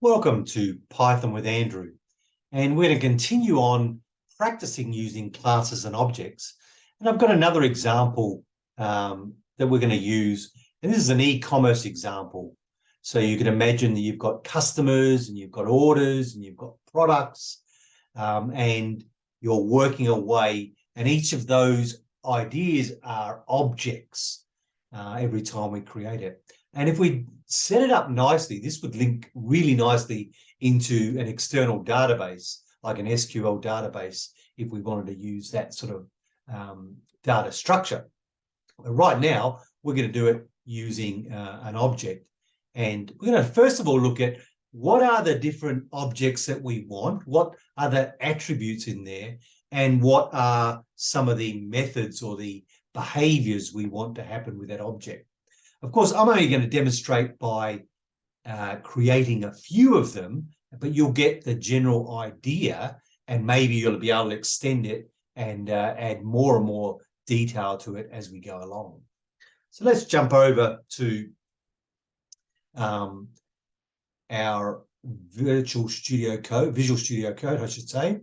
Welcome to Python with Andrew, and we're going to continue on practicing using classes and objects. And I've got another example that we're going to use, and this is an e-commerce example. So you can imagine that you've got customers and you've got orders and you've got products, and you're working away, and each of those ideas are objects every time we create it. And if we set it up nicely, this would link really nicely into an external database, like an SQL database, if we wanted to use that sort of data structure. But right now, we're going to do it using an object. And we're going to first of all look at what are the different objects that we want, what are the attributes in there, and what are some of the methods or the behaviors we want to happen with that object. Of course, I'm only going to demonstrate by creating a few of them, but you'll get the general idea, and maybe you'll be able to extend it and add more and more detail to it as we go along. So let's jump over to our Visual Studio Code, I should say,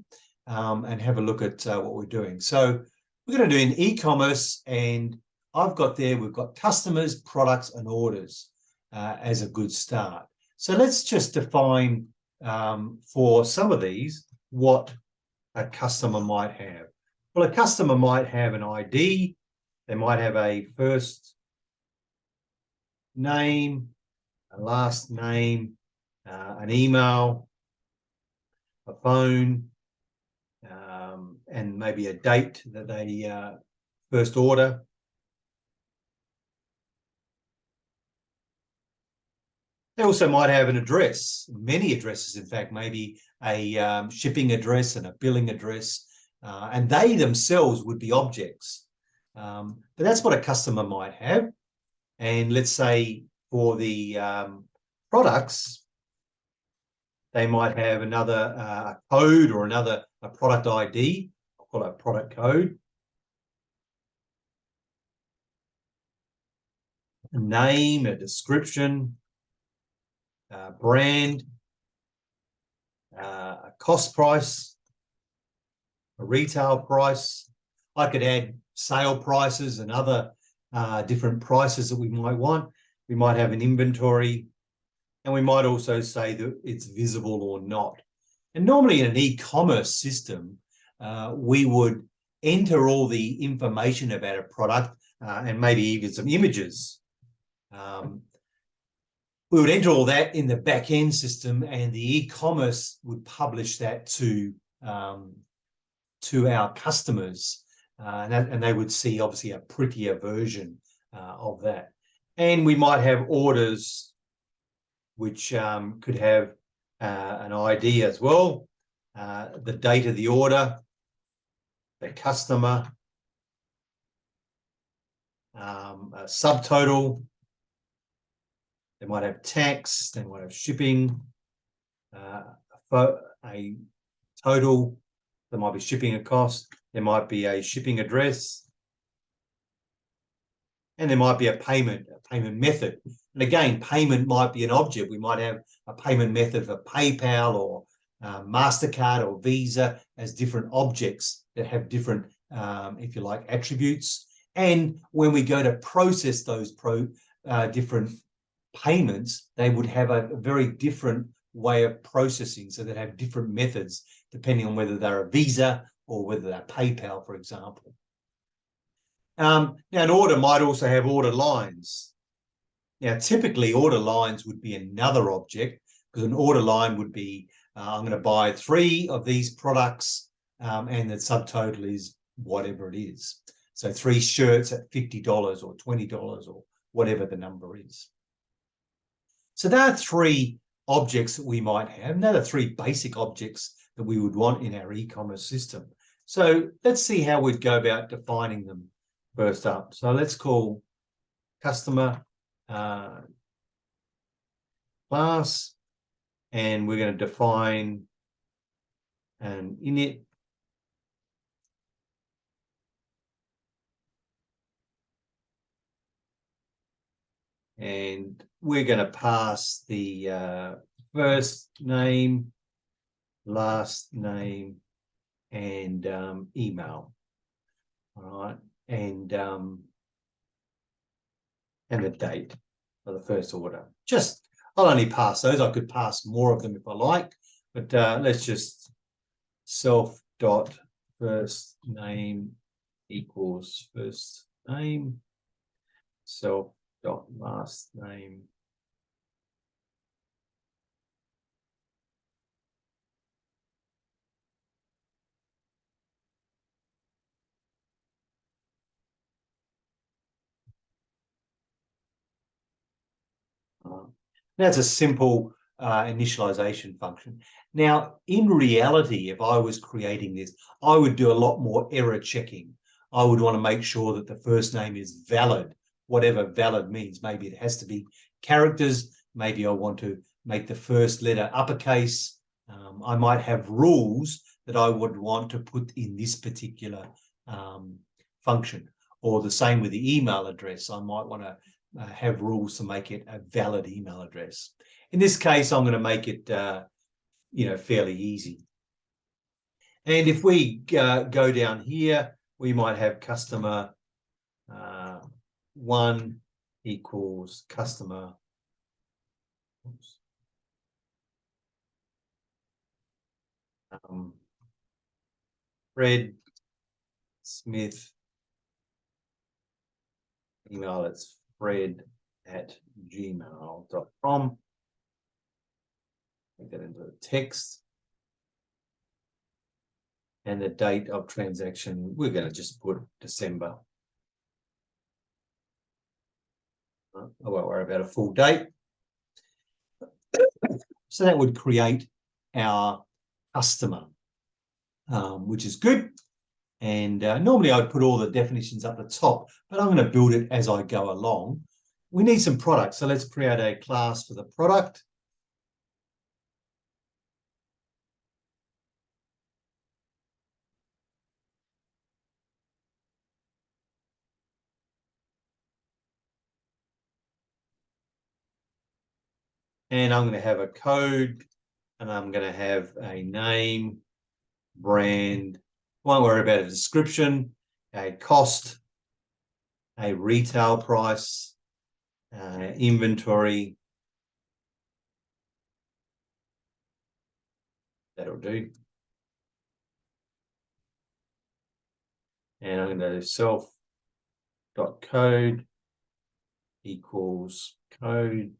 and have a look at what we're doing. So we're going to do an e-commerce, and we've got customers, products, and orders as a good start. So let's just define for some of these what a customer might have. Well, a customer might have an ID. They might have a first name, a last name, an email, a phone, and maybe a date that they first order. They also might have an address, many addresses, in fact, maybe a shipping address and a billing address, and they themselves would be objects. But that's what a customer might have. And let's say for the products, they might have another code or a product ID. I'll call it a product code. A name, a description, brand, a cost price, a retail price. I could add sale prices and other different prices that we might want. We might have an inventory, and we might also say that it's visible or not. And normally in an e-commerce system, we would enter all the information about a product and maybe even some images. We would enter all that in the back-end system, and the e-commerce would publish that to our customers, and they would see obviously a prettier version of that. And we might have orders which could have an ID as well, the date of the order, the customer, a subtotal. They might have tax, they might have shipping, a total, there might be shipping a cost, there might be a shipping address, and there might be a payment method. And again, payment might be an object. We might have a payment method for PayPal or MasterCard or Visa as different objects that have different, if you like, attributes. And when we go to process those different payments, they would have a very different way of processing, so they'd have different methods depending on whether they're a Visa or whether they're PayPal, for example. Now, an order might also have order lines. Now, typically, order lines would be another object, because an order line would be, I'm going to buy 3 of these products, and the subtotal is whatever it is. So 3 shirts at $50 or $20 or whatever the number is. So there are 3 objects that we might have. Now, there are 3 basic objects that we would want in our e-commerce system. So let's see how we'd go about defining them first up. So let's call customer class, and we're going to define an init. And we're going to pass the first name, last name, and email. All right, and the date for the first order. I'll only pass those. I could pass more of them if I like, but let's just self dot first name equals first name, self dot last name That's a simple initialization function. Now, in reality, if I was creating this, I would do a lot more error checking. I would want to make sure that the first name is valid, whatever valid means. Maybe it has to be characters. Maybe I want to make the first letter uppercase. I might have rules that I would want to put in this particular function. Or the same with the email address. I might want to have rules to make it a valid email address. In this case, I'm going to make it, fairly easy. And if we go down here, we might have customer 1 equals customer. Fred Smith. Email, it's fred@gmail.com. Make that into a text. And the date of transaction, we're going to just put December. I won't worry about a full date. So that would create our customer, which is good. And normally I'd put all the definitions up the top, but I'm going to build it as I go along. We need some products. So let's create a class for the product. And I'm going to have a code, and I'm going to have a name, brand, won't worry about a description, a cost, a retail price, inventory. That'll do. And I'm going to do self.code equals code.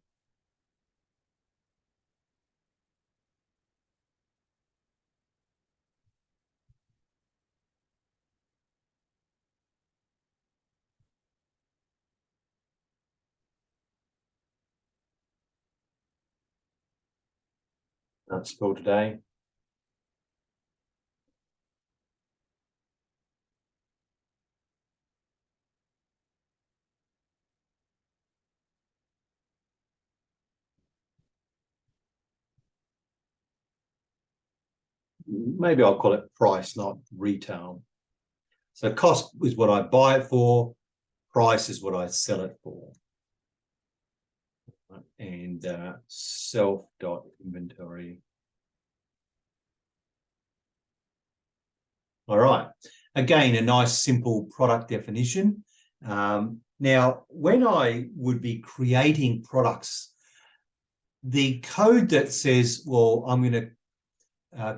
That's for today. Maybe I'll call it price, not retail. So cost is what I buy it for. Price is what I sell it for. And self.inventory. All right. Again, a nice simple product definition. Now, when I would be creating products, the code that says, well, I'm going to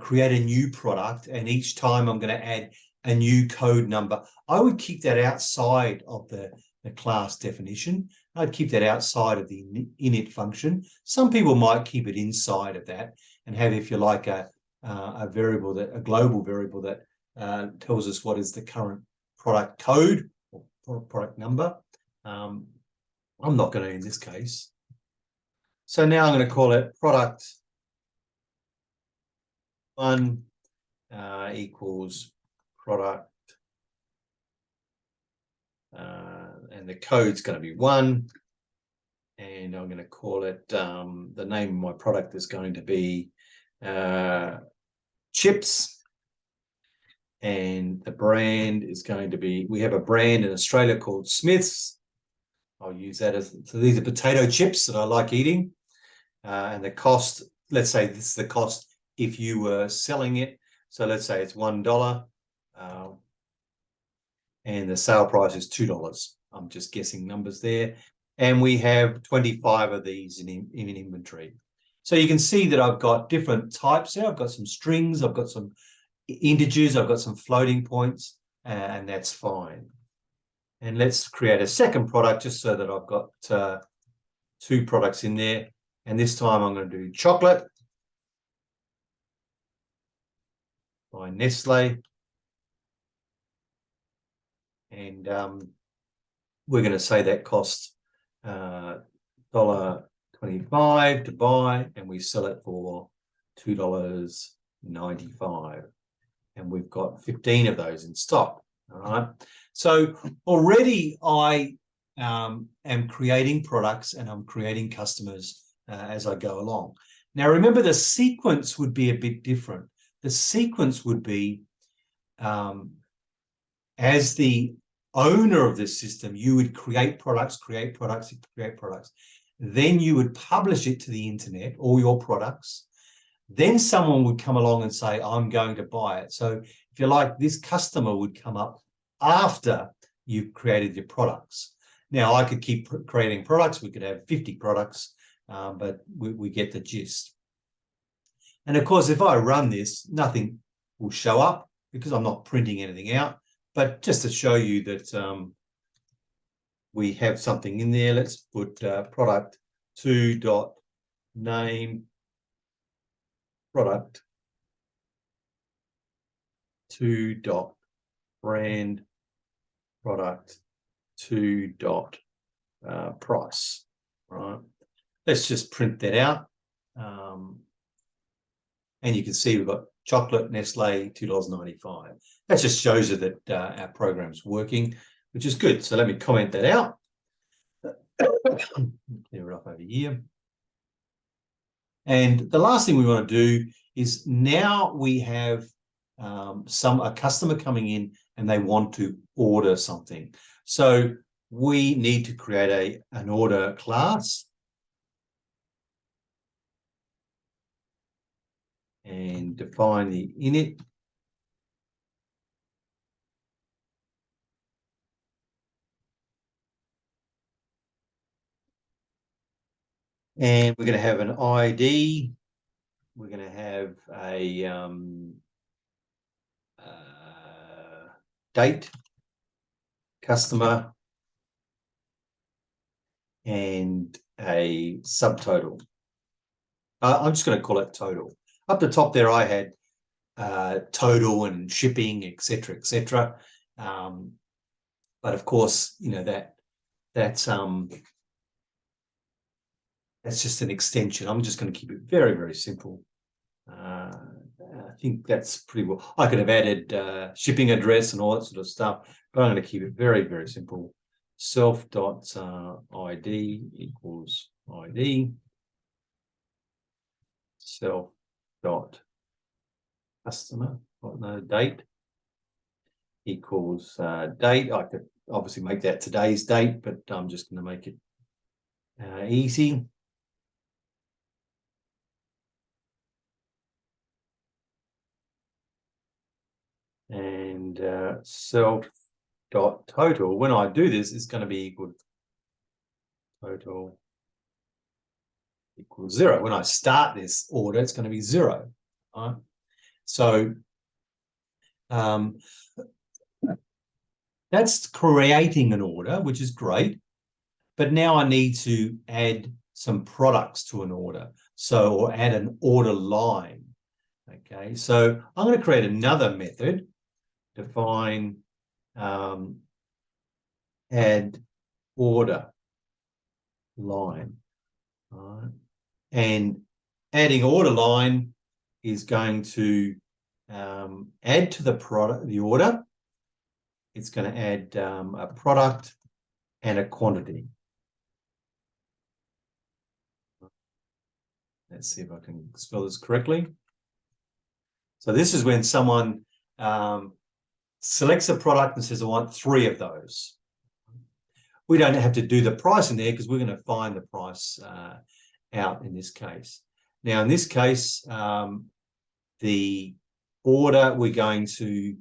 create a new product, and each time I'm going to add a new code number, I would keep that outside of the class definition. I'd keep that outside of the init function. Some people might keep it inside of that and have, if you like, a variable, that a global variable that tells us what is the current product code or product number. I'm not going to in this case. So now I'm going to call it product 1 equals product, and the code's going to be 1, and I'm going to call it, the name of my product is going to be chips, and the brand is going to be, we have a brand in Australia called Smith's. I'll use that as, so these are potato chips that I like eating, and the cost let's say this is the cost if you were selling it. So let's say it's $1 and the sale price is $2. I'm just guessing numbers there. And we have 25 of these in inventory. So you can see that I've got different types here. I've got some strings, I've got some integers, I've got some floating points, and that's fine. And let's create a second product just so that I've got 2 products in there. And this time I'm going to do chocolate by Nestle. And we're going to say that costs $1.25 to buy, and we sell it for $2.95. And we've got 15 of those in stock. All right. So already I am creating products and I'm creating customers as I go along. Now, remember, the sequence would be a bit different. The sequence would be, as the owner of this system, you would create products. Then you would publish it to the internet, all your products. Then someone would come along and say, I'm going to buy it. So if you like, this customer would come up after you've created your products. Now, I could keep creating products. We could have 50 products, but we get the gist. And of course, if I run this, nothing will show up because I'm not printing anything out. But just to show you that we have something in there, let's put product 2.name product 2.brand product 2.price. Right. Let's just print that out. And you can see we've got chocolate, Nestle, $2.95. That just shows you that our program's working, which is good. So let me comment that out. Clear it up over here. And the last thing we want to do is, now we have a customer coming in and they want to order something. So we need to create an order class. And define the init. And we're going to have an ID. We're going to have a date, customer, and a subtotal. I'm just going to call it total. Up the top there, I had total and shipping, etc., etc. But of course, you know, that's just an extension. I'm just going to keep it very, very simple. I think that's pretty well. I could have added shipping address and all that sort of stuff, but I'm going to keep it very, very simple. Self.id equals ID. Self.customer, no date equals date. I could obviously make that today's date, but I'm just going to make it easy. And self.total, when I do this, it's going to be equal total equals 0. When I start this order, it's going to be 0. Right? So that's creating an order, which is great. But now I need to add some products to an order. So, or add an order line. Okay, so I'm going to create another method, define add order line. All right. And adding order line is going to add to the product, the order. It's going to add a product and a quantity. Let's see if I can spell this correctly. So this is when someone selects a product and says, I want 3 of those. We don't have to do the price in there because we're going to find the price out in this case. Now, in this case, the order we're going to,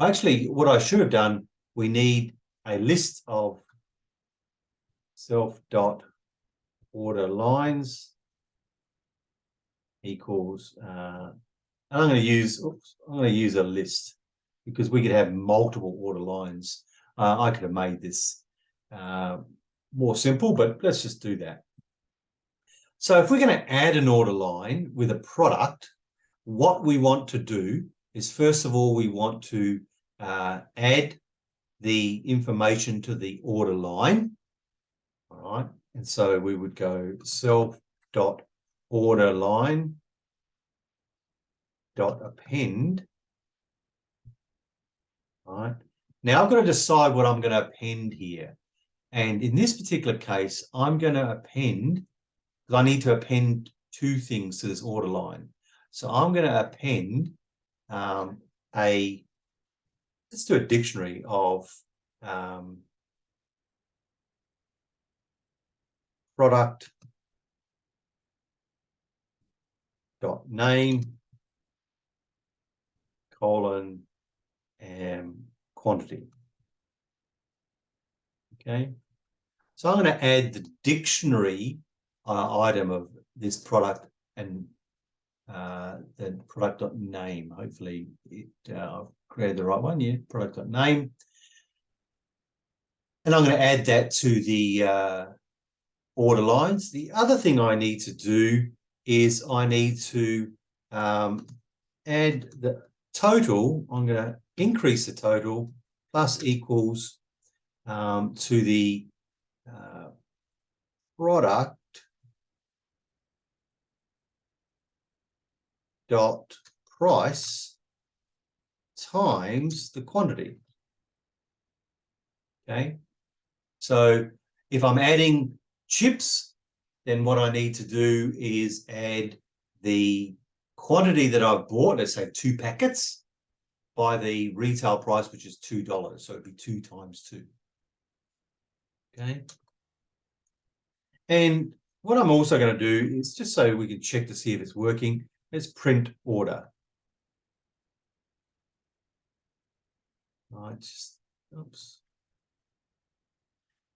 actually, what I should have done, we need a list of self.order lines equals, and I'm going to use a list because we could have multiple order lines. I could have made this more simple, but let's just do that. So if we're going to add an order line with a product, what we want to do is, first of all, we want to add the information to the order line. All right. And so we would go self.order line append. All right. Now I've got to decide what I'm going to append here. And in this particular case, I'm going to append, because I need to append two things to this order line. So I'm going to append let's do a dictionary of product dot name colon and quantity. Okay, so I'm going to add the dictionary item of this product and the product.name. Hopefully I've created the right one. Yeah, product.name. And I'm going to add that to the order lines. The other thing I need to do is I need to add the total. I'm going to increase the total plus equals to the product dot price times the quantity. Okay, so if I'm adding chips, then what I need to do is add the quantity that I've bought, let's say 2 packets, by the retail price, which is $2. So it'd be 2 times 2. Okay. And what I'm also going to do is, just so we can check to see if it's working, let's print order. All right, just, oops.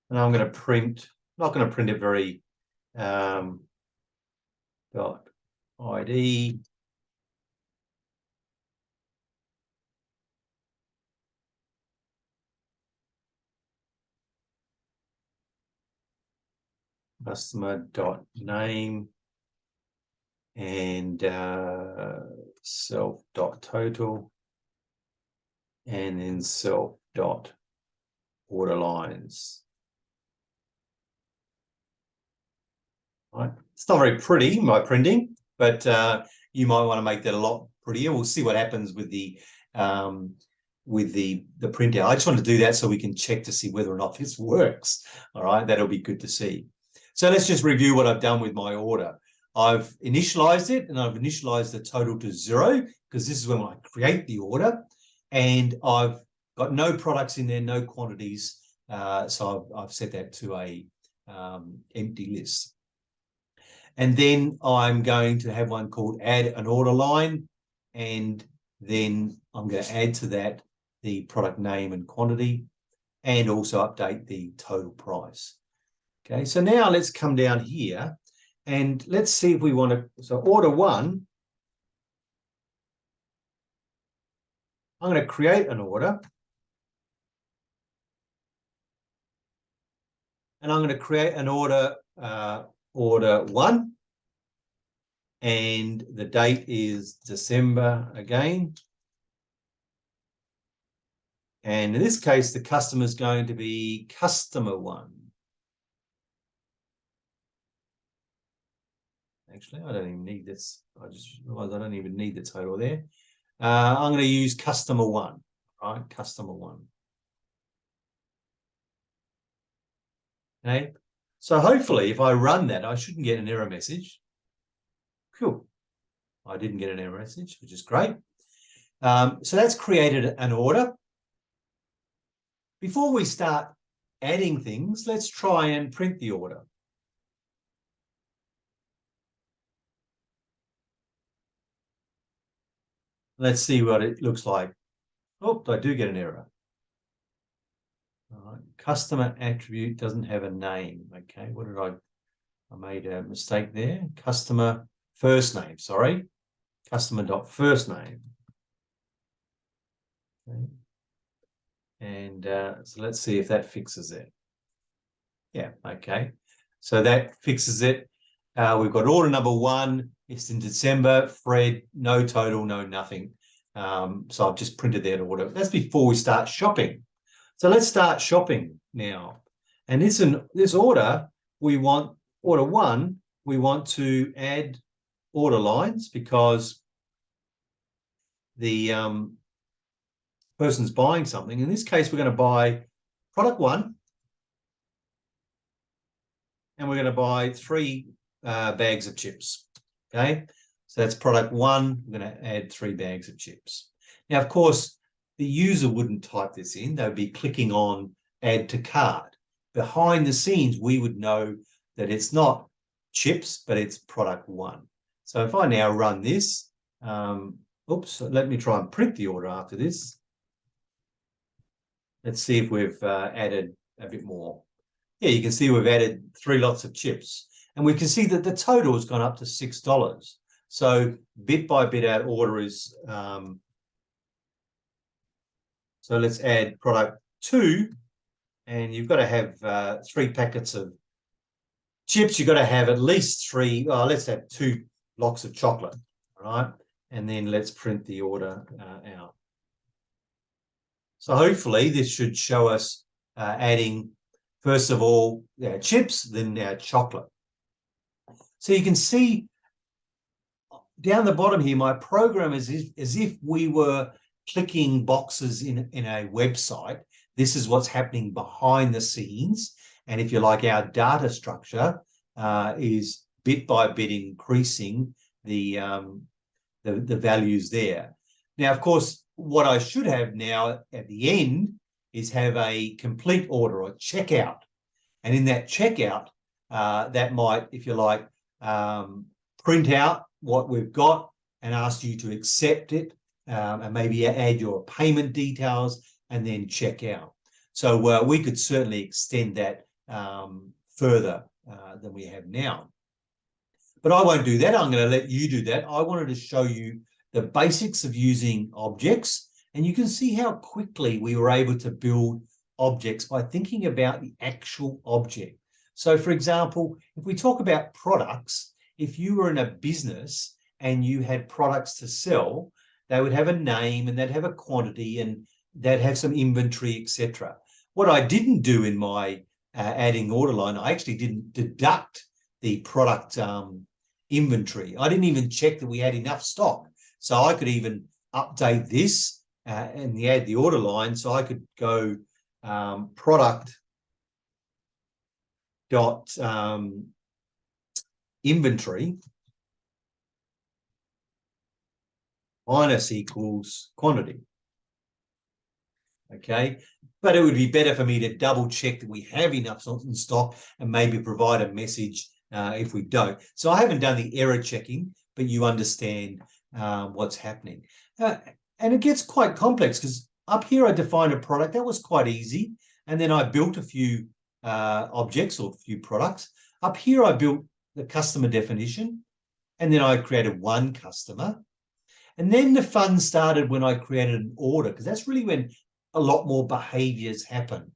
And I'm going to print, not going to print it very dot ID customer dot name and self dot total and then self dot order lines. Right. It's not very pretty, my printing, but you might want to make that a lot prettier. We'll see what happens with the printout. I just want to do that so we can check to see whether or not this works. All right, that'll be good to see. So let's just review what I've done with my order. I've initialized it, and I've initialized the total to 0 because this is when I create the order, and I've got no products in there, no quantities. So I've set that to a empty list. And then I'm going to have one called add an order line, and then I'm going to add to that the product name and quantity, and also update the total price. Okay, so now let's come down here and let's see if we want to, so order 1, I'm going to create an order, and I'm going to create an order, order 1, and the date is December again. And in this case, the customer is going to be customer 1. Actually, I don't even need this. I just realized I don't even need the total there. I'm going to use customer 1, right? Customer 1. Okay. So hopefully, if I run that, I shouldn't get an error message. Cool. I didn't get an error message, which is great. So that's created an order. Before we start adding things, let's try and print the order. Let's see what it looks like. Oh, I do get an error. All right. Customer attribute doesn't have a name. Okay, what did I made a mistake there. Customer first name, sorry. Customer.first name. Okay. And so let's see if that fixes it. Yeah, okay. So that fixes it. We've got order number 1. It's in December. Fred, no total, no nothing. So I've just printed that order. That's before we start shopping. So let's start shopping now. And this order, we want, order 1, we want to add order lines because the person's buying something. In this case, we're going to buy product 1, and we're going to buy 3 bags of chips. Okay, so that's product 1. We're going to add 3 bags of chips. Now, of course, the user wouldn't type this in. They would be clicking on add to cart. Behind the scenes, we would know that it's not chips, but it's product 1. So if I now run this, oops, let me try and print the order after this. Let's see if we've added a bit more. Yeah, you can see we've added 3 lots of chips. And we can see that the total has gone up to $6. So bit by bit our order is, so let's add product 2. And you've got to have 3 packets of chips. You've got to have at least 3, let's have 2 blocks of chocolate, all right? And then let's print the order out. So hopefully this should show us adding, first of all, our chips, then our chocolate. So you can see down the bottom here, my program is as if we were clicking boxes in a website. This is what's happening behind the scenes. And if you like, our data structure is bit by bit increasing the values there. Now, of course, what I should have now at the end is have a complete order or checkout. And in that checkout, that might, if you like, print out what we've got and ask you to accept it and maybe add your payment details and then check out. So we could certainly extend that further than we have now. But I won't do that. I'm going to let you do that. I wanted to show you the basics of using objects, and you can see how quickly we were able to build objects by thinking about the actual object. So, for example, if we talk about products, if you were in a business and you had products to sell, they would have a name and they'd have a quantity and they'd have some inventory, etc. What I didn't do in my adding order line, I actually didn't deduct the product inventory. I didn't even check that we had enough stock. So I could even update this and add the order line. So I could go product dot inventory minus equals quantity. Okay, but it would be better for me to double check that we have enough in stock and maybe provide a message if we don't. So I haven't done the error checking, but you understand what's happening. And it gets quite complex because up here I defined a product. That was quite easy. And then I built a few objects or a few products. Up here I built the customer definition, and then I created one customer. And then the fun started when I created an order, because that's really when a lot more behaviors happen.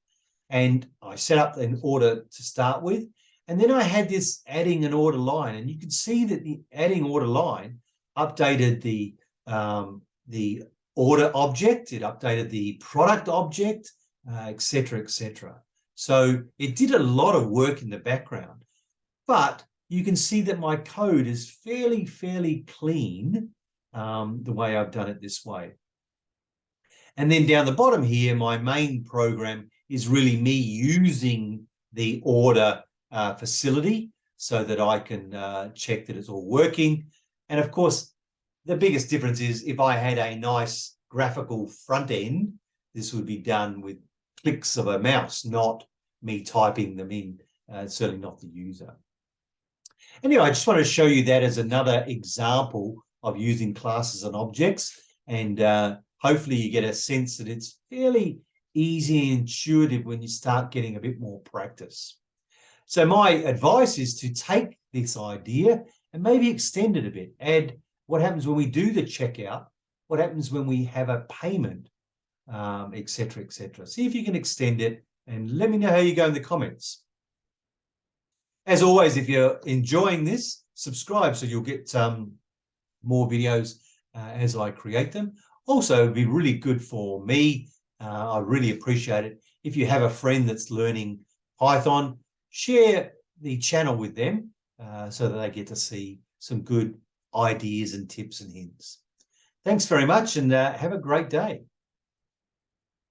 And I set up an order to start with. And then I had this adding an order line, and you could see that the adding order line updated the order object, it updated the product object, etc., etc. So it did a lot of work in the background. But you can see that my code is fairly clean the way I've done it this way. And then down the bottom here, my main program is really me using the order facility so that I can check that it's all working. And of course, the biggest difference is if I had a nice graphical front end, this would be done with clicks of a mouse, not me typing them in, certainly not the user. Anyway, I just want to show you that as another example of using classes and objects. and hopefully you get a sense that it's fairly easy and intuitive when you start getting a bit more practice. So my advice is to take this idea and maybe extend it a bit. Add what happens when we do the checkout, what happens when we have a payment, etc., etc. See if you can extend it and let me know how you go in the comments. As always, if you're enjoying this, subscribe so you'll get more videos as I create them. Also, it'd be really good for me. I really appreciate it. If you have a friend that's learning Python, share the channel with them so that they get to see some good ideas and tips and hints. Thanks very much and have a great day.